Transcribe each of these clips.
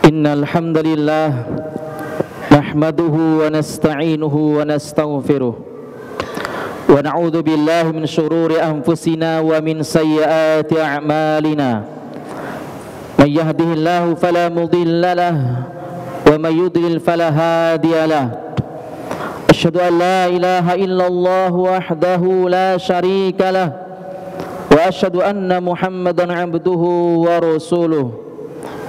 Innal hamdalillah nahmaduhu wa nasta'inuhu wa nastaghfiruh wa na'udzu billahi min shururi anfusina wa min sayyiati a'malina. May yahdihillahu fala mudilla lahu wa may yudlil fala hadiya lahu. Asyhadu an la ilaha illallah wahdahu la syarika lahu wa asyhadu anna Muhammadan 'abduhu wa rasuluh.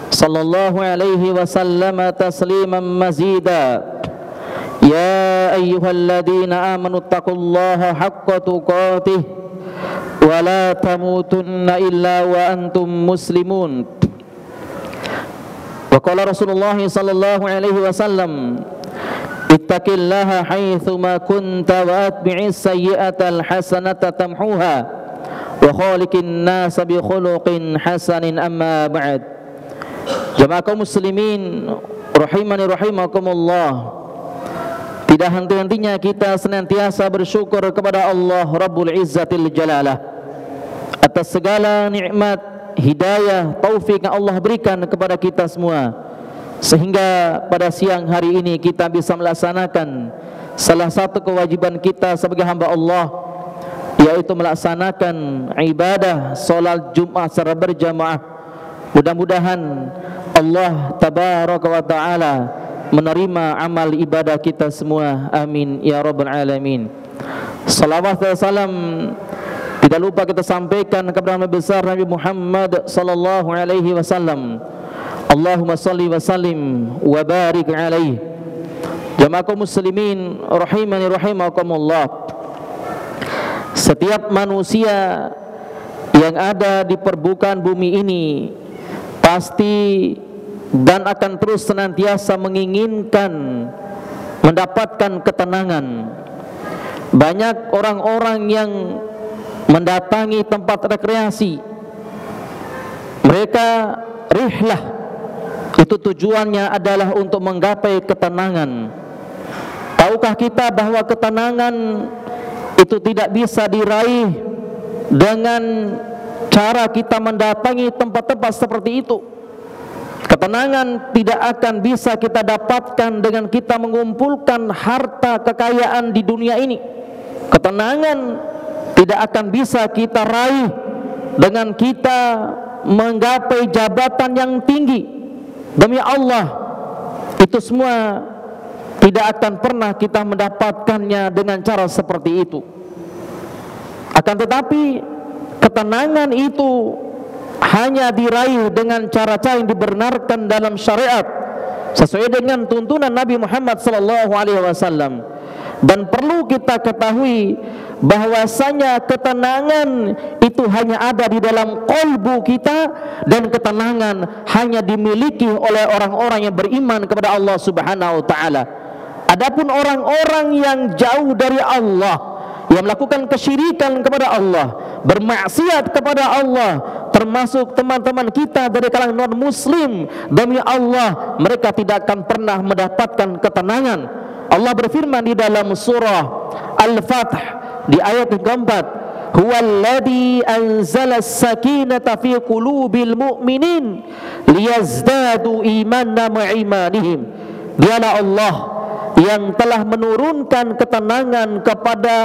Sallallahu alaihi wasallam tasliman mazida. Ya ayyuhalladzina amanu taqullaha haqqa tuqatih wa la tamutunna illa wa antum muslimun. Wa qala Rasulullah sallallahu alaihi wasallam, ittaqillaha haitsu ma kunta wa atbi'is sayyi'atal hasanata tamhuha wa khaliqin nasa bi khuluqin hasanin. Amma ba'd. Jamaah kaum muslimin rahimani rahimakumullah, tidak henti-hentinya kita senantiasa bersyukur kepada Allah Rabbul Izzatil Jalalah atas segala nikmat, hidayah, taufik yang Allah berikan kepada kita semua, sehingga pada siang hari ini kita bisa melaksanakan salah satu kewajiban kita sebagai hamba Allah, yaitu melaksanakan ibadah salat Jumat secara berjamaah. Mudah-mudahan Allah tabaraka wa ta'ala menerima amal ibadah kita semua. Amin ya rabbal alamin. Salawat dan salam tidak lupa kita sampaikan kepada Nabi besar Nabi Muhammad sallallahu alaihi wasallam. Allahumma salli wa sallim wa barik alaihi. Jamaah kaum muslimin rahimani rahimakumullah, setiap manusia yang ada di permukaan bumi ini pasti dan akan terus senantiasa menginginkan mendapatkan ketenangan. Banyak orang-orang yang mendatangi tempat rekreasi, mereka rihlah, itu tujuannya adalah untuk menggapai ketenangan. Tahukah kita bahwa ketenangan itu tidak bisa diraih dengan cara kita mendatangi tempat-tempat seperti itu? Ketenangan tidak akan bisa kita dapatkan dengan kita mengumpulkan harta kekayaan di dunia ini. Ketenangan tidak akan bisa kita raih dengan kita menggapai jabatan yang tinggi. Demi Allah, itu semua tidak akan pernah kita mendapatkannya dengan cara seperti itu. Akan tetapi ketenangan itu hanya diraih dengan cara-cara yang dibenarkan dalam syariat sesuai dengan tuntunan Nabi Muhammad sallallahu alaihi wasallam. Dan perlu kita ketahui bahwasanya ketenangan itu hanya ada di dalam qalbu kita, dan ketenangan hanya dimiliki oleh orang-orang yang beriman kepada Allah Subhanahu wa taala. Adapun orang-orang yang jauh dari Allah, yang melakukan kesyirikan kepada Allah, bermaksiat kepada Allah, termasuk teman-teman kita dari kalangan non-muslim, demi Allah mereka tidak akan pernah mendapatkan ketenangan. Allah berfirman di dalam surah Al-Fath di ayat yang keempat, huwallazi anzala as-sakinata fi qulubil mu'minin liyazdadu imanan ma'imanihim. Dialah Allah yang telah menurunkan ketenangan kepada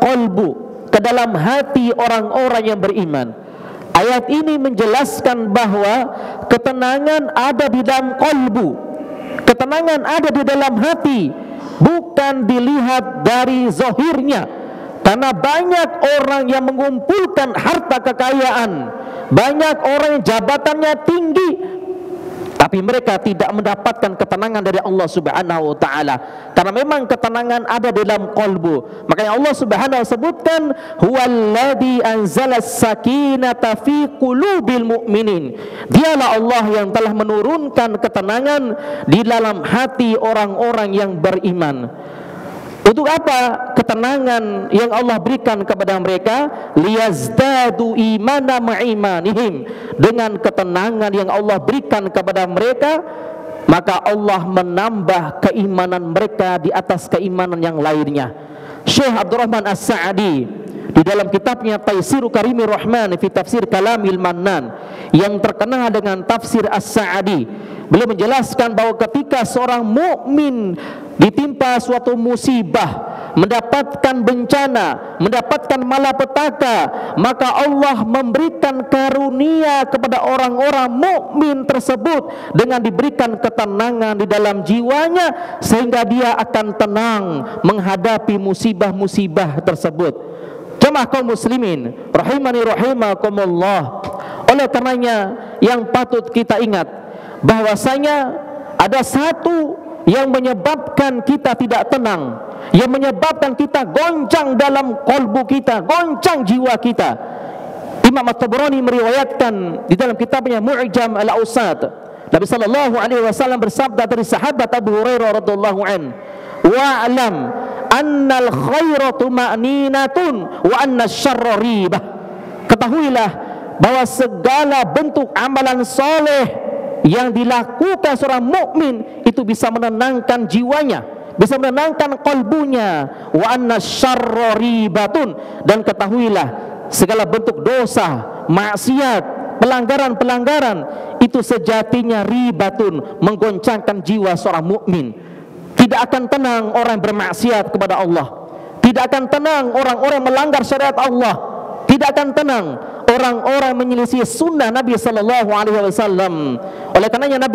qalbu, ke dalam hati orang-orang yang beriman. Ayat ini menjelaskan bahwa ketenangan ada di dalam qalbu, ketenangan ada di dalam hati, bukan dilihat dari zahirnya. Karena banyak orang yang mengumpulkan harta kekayaan, banyak orang yang jabatannya tinggi, tapi mereka tidak mendapatkan ketenangan dari Allah Subhanahu wa taala. Karena memang ketenangan ada dalam qalbu. Makanya Allah Subhanahu wa sebutkan huwallazi anzala as-sakinata fi qulubil mu'minin. Dialah Allah yang telah menurunkan ketenangan di dalam hati orang-orang yang beriman. Untuk apa ketenangan yang Allah berikan kepada mereka? Liyazdadu imana ma'imanihim. Dengan ketenangan yang Allah berikan kepada mereka, maka Allah menambah keimanan mereka di atas keimanan yang lainnya. Syekh Abdurrahman As-Sa'di di dalam kitabnya Taisiru Karimir Rahman fi Tafsir Kalamil Mannan yang terkenal dengan tafsir As-Sa'di. Beliau menjelaskan bahwa ketika seorang mukmin ditimpa suatu musibah, mendapatkan bencana, mendapatkan malapetaka, maka Allah memberikan karunia kepada orang-orang mukmin tersebut dengan diberikan ketenangan di dalam jiwanya, sehingga dia akan tenang menghadapi musibah-musibah tersebut. Jemaah kaum muslimin rahimani rahimakumullah. Oleh karenanya yang patut kita ingat bahwasanya ada satu yang menyebabkan kita tidak tenang, yang menyebabkan kita goncang dalam kalbu kita, goncang jiwa kita. Imam At-Tabrani meriwayatkan di dalam kitabnya Mu'jam Al-Awsat, Nabi sallallahu alaihi wasallam bersabda dari sahabat Abu Hurairah radhiyallahu an, wa'lam annal khaira tuma'ninatun wa anna syarra ribah. Ketahuilah bahwa segala bentuk amalan soleh yang dilakukan seorang mukmin itu bisa menenangkan jiwanya, bisa menenangkan kalbunya. Wa anna syarra ribatun, dan ketahuilah segala bentuk dosa, maksiat, pelanggaran-pelanggaran itu sejatinya ribatun, menggoncangkan jiwa seorang mukmin. Tidak akan tenang orang yang bermaksiat kepada Allah, tidak akan tenang orang-orang yang melanggar syariat Allah, tidak akan tenang orang-orang menyelisih sunnah Nabi sallallahu alaihi wasallam. Oleh karenanya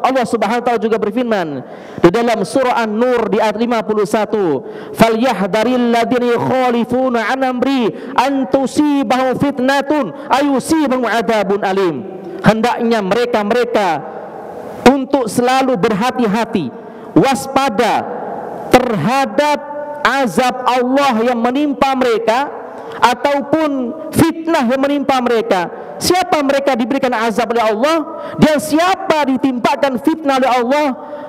Allah Subhanahu wa taala juga berfirman di dalam surah An-Nur di ayat 51, "Falyahdharil ladzina yukhalifuna an amri an tusibahum fitnatun ayusibahum adzabun alim." Hendaknya mereka untuk selalu berhati-hati, waspada terhadap azab Allah yang menimpa mereka ataupun fitnah yang menimpa mereka. Siapa mereka diberikan azab oleh Allah dan siapa ditimpakan fitnah oleh Allah?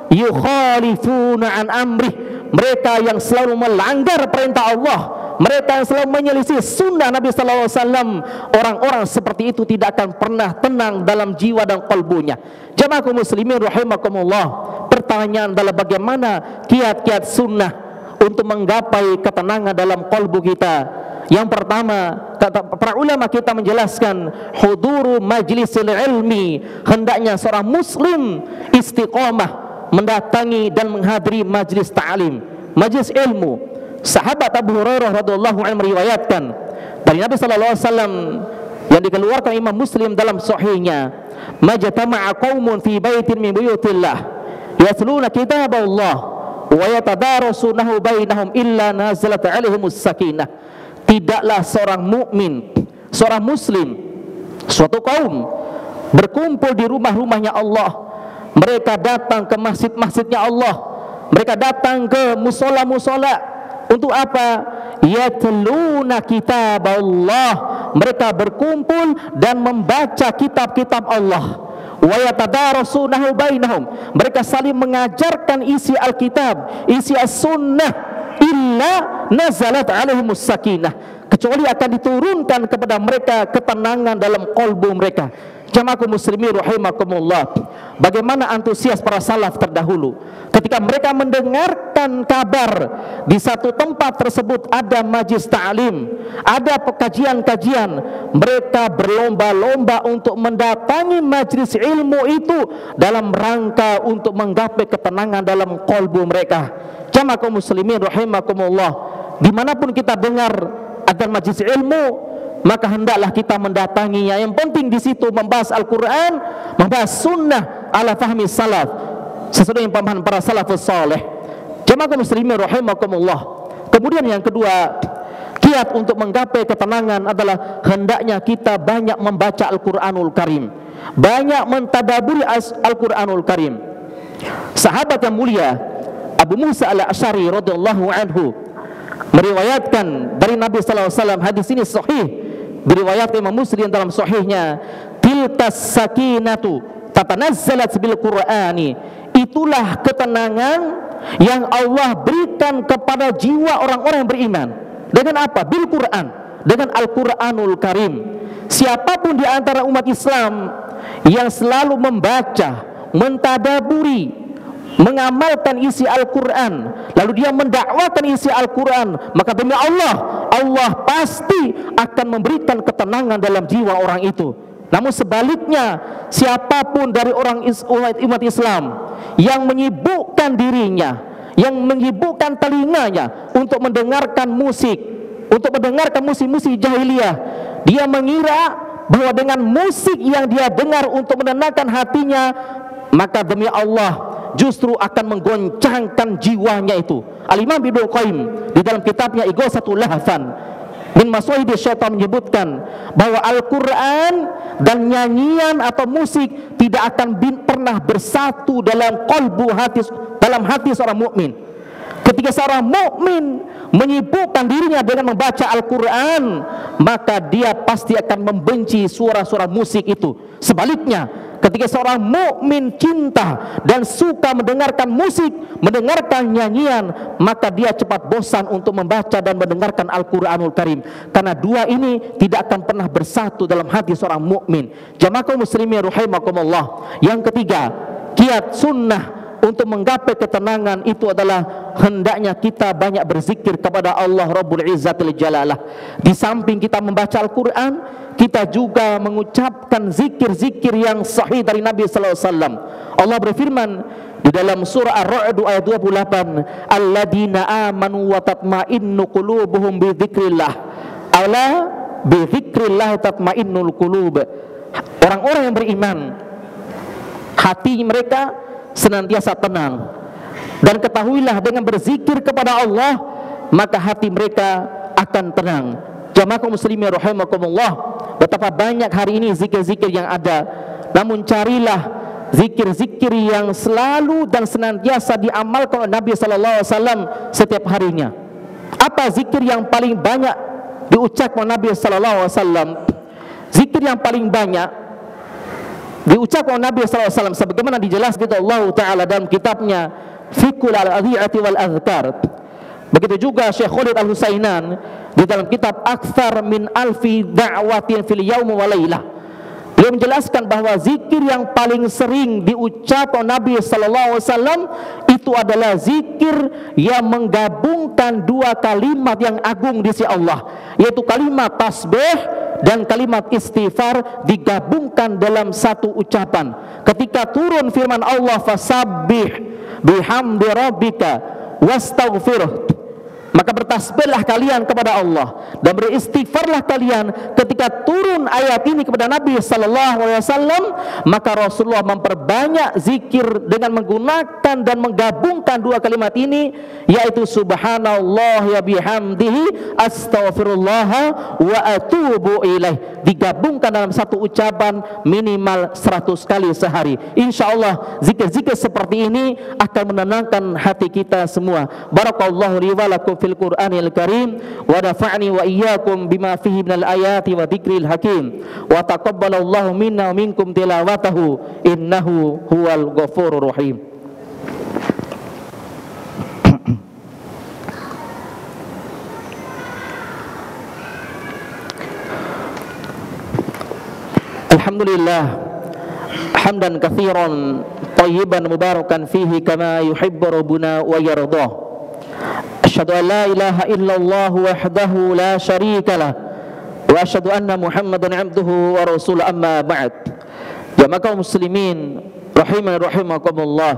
Yukhalifuna an amrih, mereka yang selalu melanggar perintah Allah, mereka yang selalu menyelisih sunnah Nabi sallallahu alaihi wasallam. Orang-orang seperti itu tidak akan pernah tenang dalam jiwa dan kalbunya. Jemaah kaum muslimin rahimakumullah, pertanyaan adalah bagaimana kiat-kiat sunnah untuk menggapai ketenangan dalam kalbu kita. Yang pertama, kata para ulama kita menjelaskan, huduru majlisil ilmi, hendaknya seorang muslim istiqomah mendatangi dan menghadiri majlis ta'lim, majlis ilmu. Sahabat Abu Hurairah radhiyallahu anhu meriwayatkan dari Nabi sallallahu alaihi wasallam yang dikeluarkan Imam Muslim dalam sahihnya, majtama'a qaumun fi baitin min buyutillah yatluna kitaballah wa yatadarasunahu bainahum illa nazalat alaihimus sakinah. Tidaklah seorang mukmin, seorang muslim, suatu kaum berkumpul di rumah-rumahnya Allah, mereka datang ke masjid-masjidnya Allah, mereka datang ke musola-musola. Untuk apa? Yatluna kitaballah, mereka berkumpul dan membaca kitab-kitab Allah. Wa yatadarasunahu bainahum, mereka saling mengajarkan isi Alkitab, isi as-sunnah. Illa nazalat alaihimus sakinah, kecuali akan diturunkan kepada mereka ketenangan dalam kalbu mereka. Jamaah kaum muslimin rahimakumullah, bagaimana antusias para salaf terdahulu ketika mereka mendengarkan kabar di satu tempat tersebut ada majlis ta'lim, ada kajian-kajian, mereka berlomba-lomba untuk mendatangi majlis ilmu itu dalam rangka untuk menggapai ketenangan dalam kalbu mereka. Jamaah kaum muslimin rahimakumullah, dimanapun kita dengar ada majlis ilmu, maka hendaklah kita mendatanginya. Yang penting di situ membahas Al-Quran, membahas sunnah ala fahmi salaf, sesuai dengan pemahaman para salafus saleh. Jamaah kaum muslimin rahimakumullah. Kemudian yang kedua, kiat untuk menggapai ketenangan adalah hendaknya kita banyak membaca Al-Quranul Karim, banyak mentadaburi Al-Quranul Karim. Sahabat yang mulia Abu Musa Al-Asy'ari radhiyallahu anhu meriwayatkan dari Nabi sallallahu alaihi wasallam, hadis ini sahih diriwayatkan Imam Muslim dalam sahihnya, tilkas sakinatu tatanazzalat bil Qur'ani, itulah ketenangan yang Allah berikan kepada jiwa orang-orang yang beriman. Dengan apa? Bil Qur'an, dengan Al-Qur'anul Karim. Siapapun di antara umat Islam yang selalu membaca, mentadaburi, mengamalkan isi Al-Quran, lalu dia mendakwakan isi Al-Quran, maka demi Allah, Allah pasti akan memberikan ketenangan dalam jiwa orang itu. Namun sebaliknya, siapapun dari umat Islam yang menyibukkan dirinya, yang menyibukkan telinganya untuk mendengarkan musik, untuk mendengarkan musik-musik jahiliyah, dia mengira bahwa dengan musik yang dia dengar untuk menenangkan hatinya, maka demi Allah justru akan menggoncangkan jiwanya itu. Al-Imam Ibnu Qayyim di dalam kitabnya Ighatsatul Lahfan min Masayidi Syaitan menyebutkan bahwa Al-Quran dan nyanyian atau musik tidak akan pernah bersatu dalam hati seorang mukmin. Ketika seorang mukmin menyibukkan dirinya dengan membaca Al-Quran, maka dia pasti akan membenci suara-suara musik itu. Sebaliknya, ketika seorang mukmin cinta dan suka mendengarkan musik, mendengarkan nyanyian, maka dia cepat bosan untuk membaca dan mendengarkan Al-Quranul Karim. Karena dua ini tidak akan pernah bersatu dalam hati seorang mukmin. Jamaah kaum muslimin rahimakumullah. Yang ketiga, kiat sunnah untuk menggapai ketenangan itu adalah hendaknya kita banyak berzikir kepada Allah Rabbul Izzatil Jalalah. Di samping kita membaca Al-Quran, kita juga mengucapkan zikir-zikir yang sahih dari Nabi sallallahu alaihi wasallam. Allah berfirman di dalam surah Ar-Ra'd ayat 28, alladzina amanu wa tatma'innu qulubuhum bi dzikrillah. Ala bi dzikrillah tatma'innul qulub. Orang-orang yang beriman, hati mereka senantiasa tenang, dan ketahuilah dengan berzikir kepada Allah maka hati mereka akan tenang. Jamaah kaum muslimin rahimakumullah, betapa banyak hari ini zikir-zikir yang ada, namun carilah zikir-zikir yang selalu dan senantiasa diamalkan oleh Nabi sallallahu alaihi wasallam setiap harinya. Apa zikir yang paling banyak diucapkan Nabi sallallahu alaihi wasallam? Zikir yang paling banyak diucapkan Nabi sallallahu alaihi wasallam sebagaimana dijelaskan Allah taala dalam kitabnya Fiqhul Adhiyati wal Adhkar. Begitu juga Syekh Khalid Al-Hutsainan di dalam kitab Aktsar min alfi da'watin fil yaum wa lailah. Beliau menjelaskan bahwa zikir yang paling sering diucapkan Nabi sallallahu alaihi wasallam itu adalah zikir yang menggabungkan dua kalimat yang agung di sisi Allah, yaitu kalimat tasbih dan kalimat istighfar digabungkan dalam satu ucapan. Ketika turun firman Allah, fasabbih bihamdi rabbika wastaghfirh, maka bertasbihlah kalian kepada Allah dan beristighfarlah kalian. Ketika turun ayat ini kepada Nabi sallallahu alaihi wasallam, maka Rasulullah memperbanyak zikir dengan menggunakan dan menggabungkan dua kalimat ini, yaitu subhanallah ya bihamdihi astaghfirullah wa atubu ilaih, digabungkan dalam satu ucapan minimal 100 kali sehari. Insyaallah zikir-zikir seperti ini akan menenangkan hati kita semua. Barakallahu li wa lakum fil Qur'anil Karim wa nafa'ni wa iyyakum bima fihi minal ayati wa dzikril hakim wa taqabbalallahu minna wa minkum tilawatahu innahu huwal ghafurur rahim. Alhamdulillah hamdan katsiran thayyiban mubarakan fihi kama yuhibbu rabbuna wa yardah. Asyhadu an la ilaha illallah wahdahu la syarikalah wa asyhadu anna Muhammadan abduhu wa rasuluh, amma ba'd. Jamaah kaum muslimin rahimani rahimakumullah,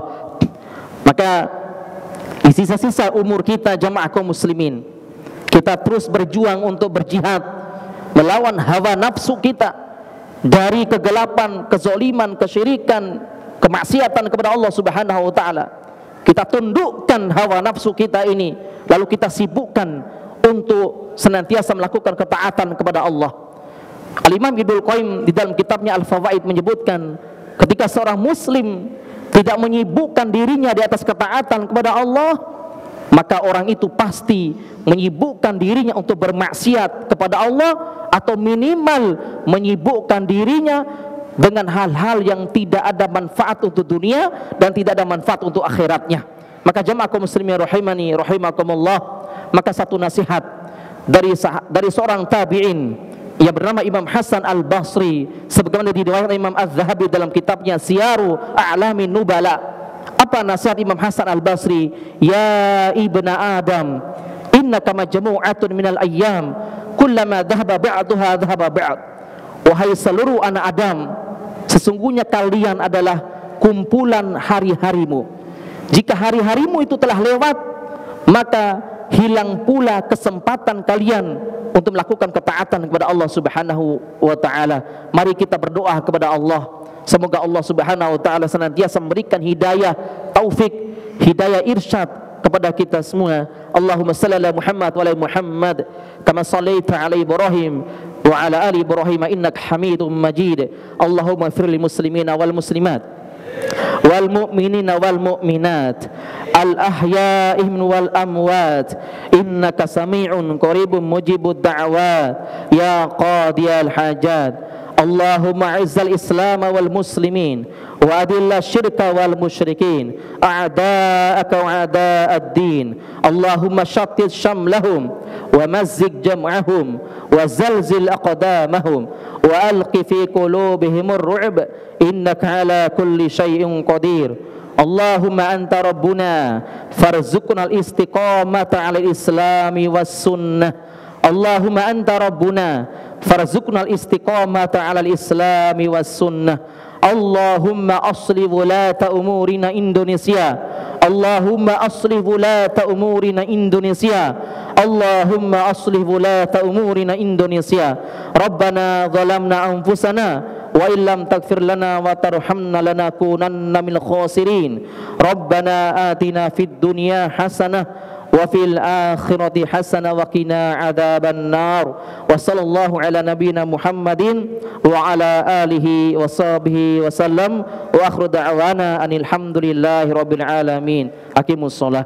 maka di sisa-sisa umur kita jamaah kaum muslimin, kita terus berjuang untuk berjihad melawan hawa nafsu kita dari kegelapan, kezaliman, kesyirikan, kemaksiatan kepada Allah Subhanahu wa taala. Kita tundukkan hawa nafsu kita ini, lalu kita sibukkan untuk senantiasa melakukan ketaatan kepada Allah. Al-Imam Ibnu Qayyim di dalam kitabnya Al-Fawaid menyebutkan, ketika seorang muslim tidak menyibukkan dirinya di atas ketaatan kepada Allah, maka orang itu pasti menyibukkan dirinya untuk bermaksiat kepada Allah, atau minimal menyibukkan dirinya dengan hal-hal yang tidak ada manfaat untuk dunia dan tidak ada manfaat untuk akhiratnya. Maka jamaah kaum muslimin rahimani rahimakumullah, maka satu nasihat dari seorang tabi'in yang bernama Imam Hasan Al-Basri, sebagaimana diriwayatkan Imam Az-Zahabi dalam kitabnya Siyaru A'lamin Nubala. Apa nasihat Imam Hasan Al-Basri? Ya ibna Adam, innaka majmu'atun minal ayyam kullama dhahaba ba'duha dhahaba ba'd. Wahai seluruh anak Adam, sesungguhnya kalian adalah kumpulan hari-harimu. Jika hari-harimu itu telah lewat, maka hilang pula kesempatan kalian untuk melakukan ketaatan kepada Allah Subhanahu wa taala. Mari kita berdoa kepada Allah, semoga Allah Subhanahu wa taala senantiasa memberikan hidayah taufik, hidayah irsyad kepada kita semua. Allahumma shalli ala Muhammad wa ala Muhammad kama shallaita ala Ibrahim wa ala ali Ibrahim innaka Hamidum Majid. Allahumma ighfir lil muslimina wal muslimat wal mu'minina wal mu'minat al ahya'i wal amwat innaka sami'un qaribun mujibud da'wat ya qadiyal hajat. Allahumma izzal islam wal muslimin wa adilla syirka wal musyrikin a'da'aka wa a'da'ad din. Allahumma shattit syamlahum wa mazzik jam'ahum wa zalzil aqdamahum wa alqi fi qulubihimur ru'b innaka ala kulli syai'in qadir. Allahumma anta rabbuna farzuqna al-istiqamata 'ala al-islami was sunnah. Allahumma anta rabbuna farzuqna al-istiqamata 'ala al-islami was sunnah. Allahumma aslih wulata umurina Indonesia. Allahumma aslih wulata umurina Indonesia. Allahumma aslih wulata umurina Indonesia. Rabbana zalamna anfusana wa illam taghfir lana wa tarhamna lanakunanna minal khasirin. Rabbana atina fid dunya hasanah wa fil akhirati hasanah wa qina adzaban nar. Wa sallallahu ala nabiyyina Muhammadin wa ala alihi wa sahbihi wa sallam wa akhiru da'wana anil hamdulillahi rabbil alamin. Aqimus shalah.